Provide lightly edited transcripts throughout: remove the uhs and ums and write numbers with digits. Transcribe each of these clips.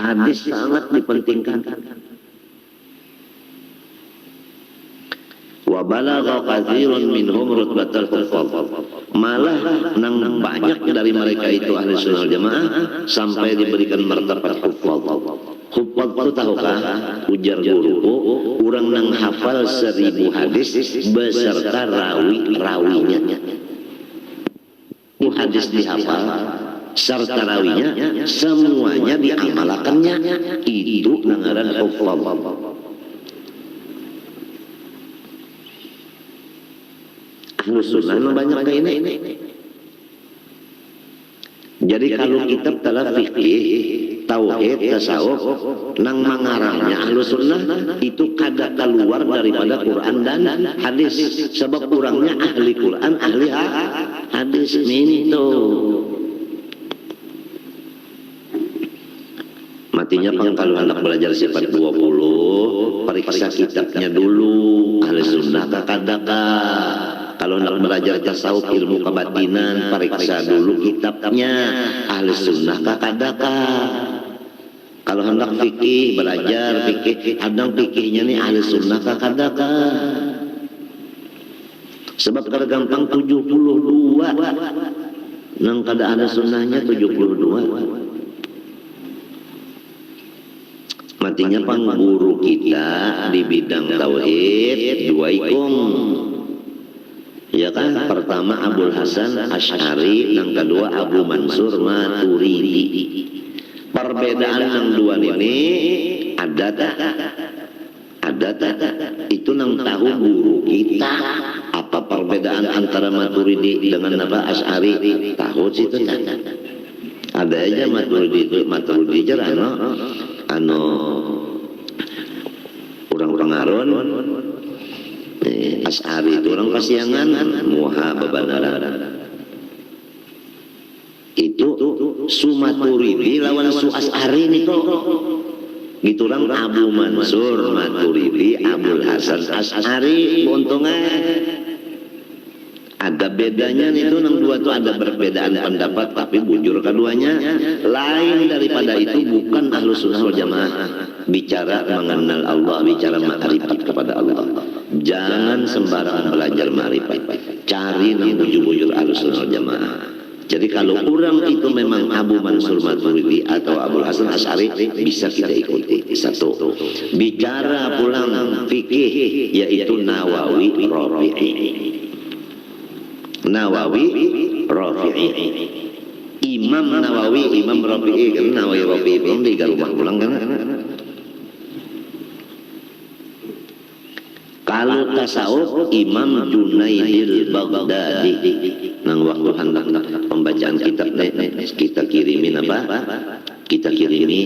Hadis sangat dipentingkan. Wa balagha katsirun minhum rutbatal huffaz. Malah nang banyak dari mereka itu ahli sunnah jamaah sampai diberikan martabat huffaz. Huffaz itu tahukah? Ujar guruku, orang nang hafal 1000 hadis beserta rawi-rawinya. Hadis dihafal serta rawinya semuanya diamalkannya, itu ngaran huffaz. Ahlus sunnah banyak kayak ini. Jadi kalau kitab telah fikih, tauhid, tasawuf, nang mangarangnya ahlus sunnah itu kada keluar daripada Quran dan hadis. Sebab kurangnya ahli Quran, ahli hadis minto. Matinya pang kalau anak belajar sifat 20, periksa kitabnya dulu, ahli sunnah kakadaka. Kalau nak belajar tasawuf ilmu kebatinan, periksa dulu kitabnya, ahli sunnah kakadaka. Kalau hendak fikih, belajar fikih, adang fikihnya nih ahli sunnah kakadaka. Sebab kada gampang 72, nang kada ada sunnahnya 72. Matinya pang guru kita di bidang tauhid dua ikum. Ya kan, pertama Abul Hasan Asy'ari, yang kedua Abu Mansur Maturidi. Perbedaan yang dua ini ada tak? Itu nang tahu guru kita. Apa perbedaan antara Maturidi dengan apa Asy'ari? Tahu situ tak? Ada aja Maturidi aja orang pengaron. Asy'ari itu orang Pasiangan, muha bebanara. Itu Sumaturidi lawan Su Asy'ari niko. Gitu orang Abu Mansur Maturidi, Abul Hasan Asy'ari untungan. Ada bedanya itu nang dua tuh ada perbedaan pendapat, tapi bujur keduanya lain daripada itu bukan ahlus sunnah wal jamaah. Bicara mengenal Allah, bicara ma'rifat kepada Allah. Jangan sembarangan belajar ma'rifat. Cari nang bujur-bujur ahlus sunnah wal jamaah. Jadi kalau orang itu memang Abu Mansur Maturidi atau Abul Hasan Asy'ari, bisa kita ikuti. Satu. Bicara pulang fikih, yaitu Nawawi Rafi'i. Imam Nawawi, Imam Rafi'i kan, Nawawi Rafi'i belum di rumah pulang kan. Kalau tasawuf Imam Junaidil Baghdadi. Nang waktu hendak pembacaan kitab kita kirimin apa? Kita kirimi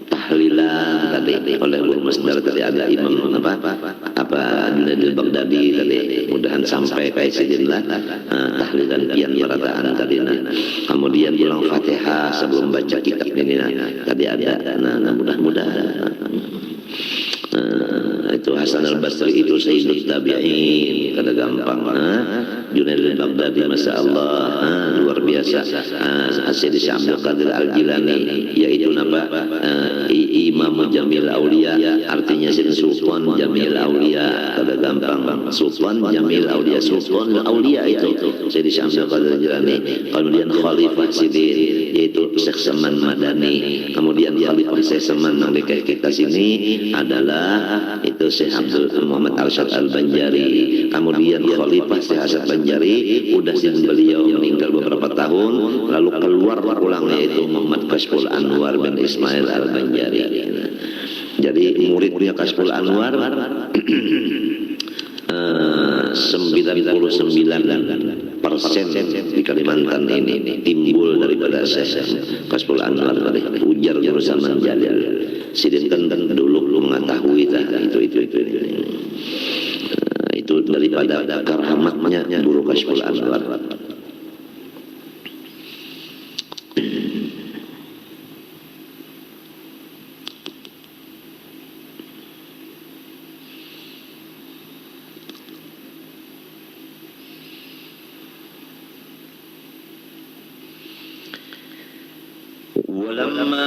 tahlilan tadi oleh Guru Masdar tadi ada Imam apa Junaidil Baghdadi tadi, mudahan sampai kayak sidinlah tahlilan pian merataan tadi. Kemudian pulang Fatihah sebelum baca kitab ini tadi ada mudah-mudahan itu Hasan al-Basri itu Sayyidul Tabi'in, kada gampang. Junaid al-Baghdadi Masya Allah luar biasa. Sayyid Abdul Qadir al-Jilani yaitu Imam Jamil Aulia, artinya Sultan Jamil Aulia, kada gampang. Sultan Jamil Aulia, Sultan Aulia itu Sayyid Abdul Qadir al-Jilani. Kemudian Khalifah Sidin yaitu Syekh Saman Madani. Kemudian Khalifah Syekh Saman yang dekat kita sini adalah itu Syekh Abdul Muhammad Arsyad Al-Banjari. Kemudian Khalifah Syekh Arsyad Banjari udah beliau meninggal beberapa tahun, lalu keluar pulang yaitu Muhammad Kashful Anwar bin Ismail Al-Banjari. Jadi muridnya Kashful Anwar 99% di Kalimantan ini timbul daripada Syekh Kashful Anwar tadi, ujar Guru Zaman Jalil. Sidin kan dulu mengetahui itu daripada karamatnya Guru Kashful Anwar. ولما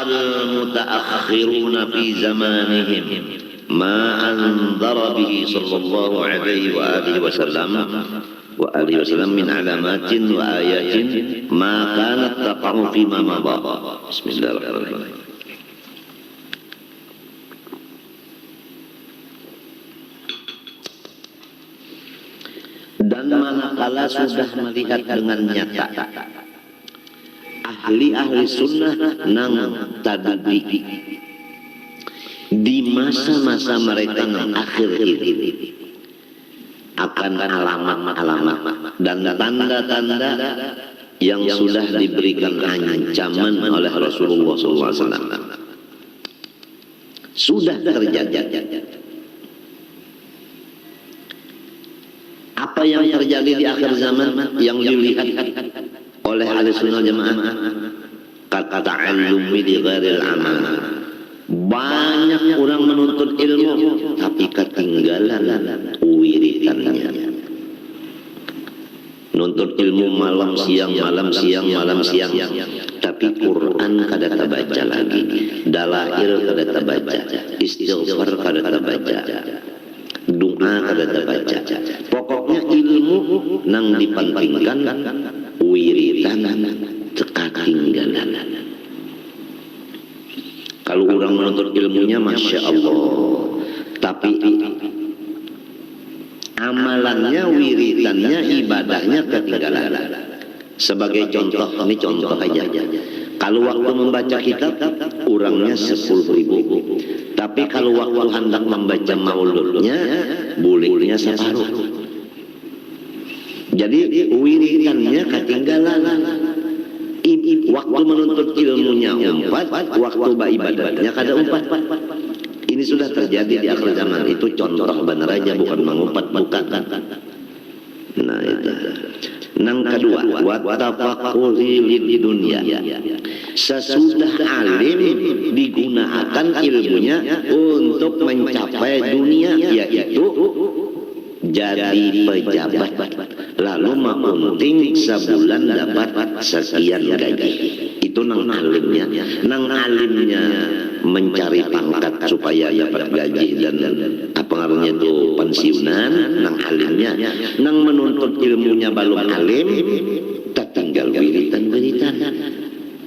al-mutaakhiruna fi zamanihim ma anzara bihi sallallahu alaihi wa alihi wasallam min alamatin wa ayatin ma kanat taqa'u fi ma madha. Bismillahirrahmanirrahim. Dan manakala sudah melihat dengan nyata ahli-ahli sunnah nang tadbi di masa-masa mereka nang akhir ini akan alamat-alamat dan tanda-tanda yang sudah diberikan ancaman oleh Rasulullah SAW sudah terjadi. Apa yang terjadi di akhir zaman yang dilihat oleh ahli sunnah jamaah? Kata ta'allumi di ghairil amal. Banyak orang menuntut ilmu tapi ketinggalan wiritannya. Nuntut ilmu malam siang, tapi Quran kada terbaca lagi, dalail kada terbaca, istighfar kada terbaca, doa kada terbaca. Pokoknya ilmu nang dipentingkan, wiritan ketinggalan. Kalau orang menuntut ilmunya Masya Allah, tapi amalannya, wiritannya, ibadahnya ketinggalan. Sebagai contoh, ini contoh aja. Kalau waktu membaca kitab, orangnya 10.000. Tapi kalau waktu hendak membaca mauludnya, bolehnya separuh. Jadi wiritannya ketinggalan. Waktu menuntut ilmunya 4, waktu beribadahnya kada 4. Ini sudah terjadi di akhir zaman. Itu contoh benar aja, bukan mengumpat, bukan. Nah itu. Nang kedua, wattafaquri lid dunya. Sesudah alim digunakan ilmunya untuk mencapai dunia, yaitu jadi pejabat, lalu mengunting sebulan dapat sekian gaji. Itu nang alimnya. Nang alimnya mencari pangkat supaya dapat gaji dan apa namanya itu pensiunan. Nang alimnya, nang menuntut ilmunya belum alim, tertinggal wiritan-wiritan.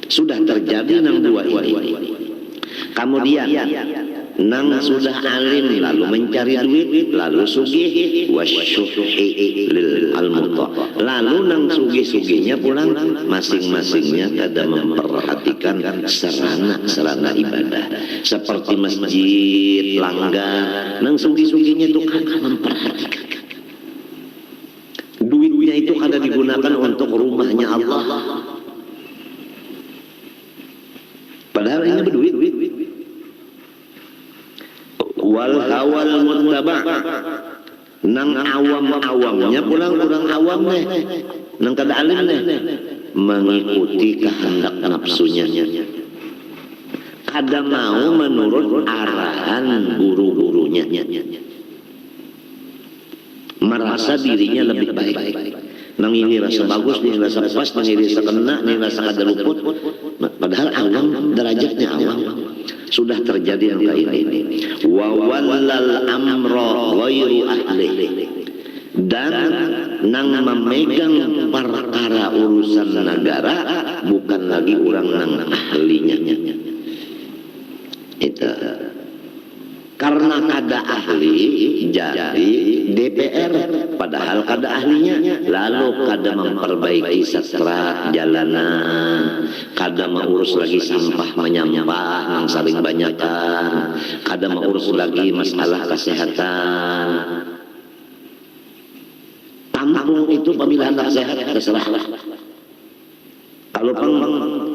Sudah terjadi nang dua ini. Kemudian nang sudah alim lalu mencari duit, lalu sugih wasyuhi lil almuta. Lalu nang sugih-sugihnya pulang masing-masingnya kada memperhatikan sarana ibadah seperti masjid, langgar. Nang sugih-sugihnya itu kada memperhatikan. Duitnya itu kada digunakan untuk rumahnya Allah. Padahal ini berduit. Wal hawal muttaba, nang awam-awamnya pulang kurang awam nih, nang kada alim nih, mengikuti kehendak nafsunya, kada mau menurut arahan guru-gurunya, merasa dirinya lebih baik. Nang ini rasa bagus, ini rasa pas, nang ini rasa kena, ini rasa kada luput. Padahal awam, derajatnya awam. Sudah terjadi yang kayak ini. Wa wallal amra ghairu ahli, dan nang memegang perkara urusan negara bukan lagi orang nang ahlinya. Itu karena kada ahli jadi DPR, padahal kada ahlinya, lalu kada memperbaiki sastra jalanan, kada mengurus lagi sampah menyampah yang saling banyakan, kada mengurus lagi masalah kesehatan. Tampung itu pemilihan anak sehat terserah. Kalau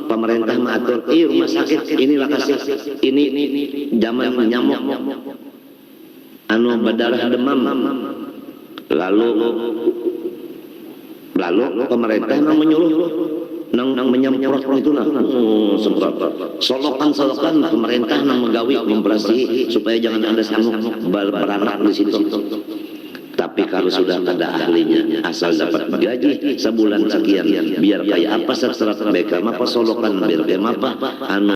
pemerintah mengatur, rumah sakit inilah kasih, ini zaman nyamuk, anu berdarah demam, lalu pemerintah nang menyuruh, nang menyemprot itu lah, semprot, solokan pemerintah nang menggawi membersihi supaya jangan ada nyamuk beranak di situ. Tapi kalau sudah ada ahlinya, asal dapat gaji sebulan sekian, biar kayak apa serat mereka, apa solokan biar kayak apa, anu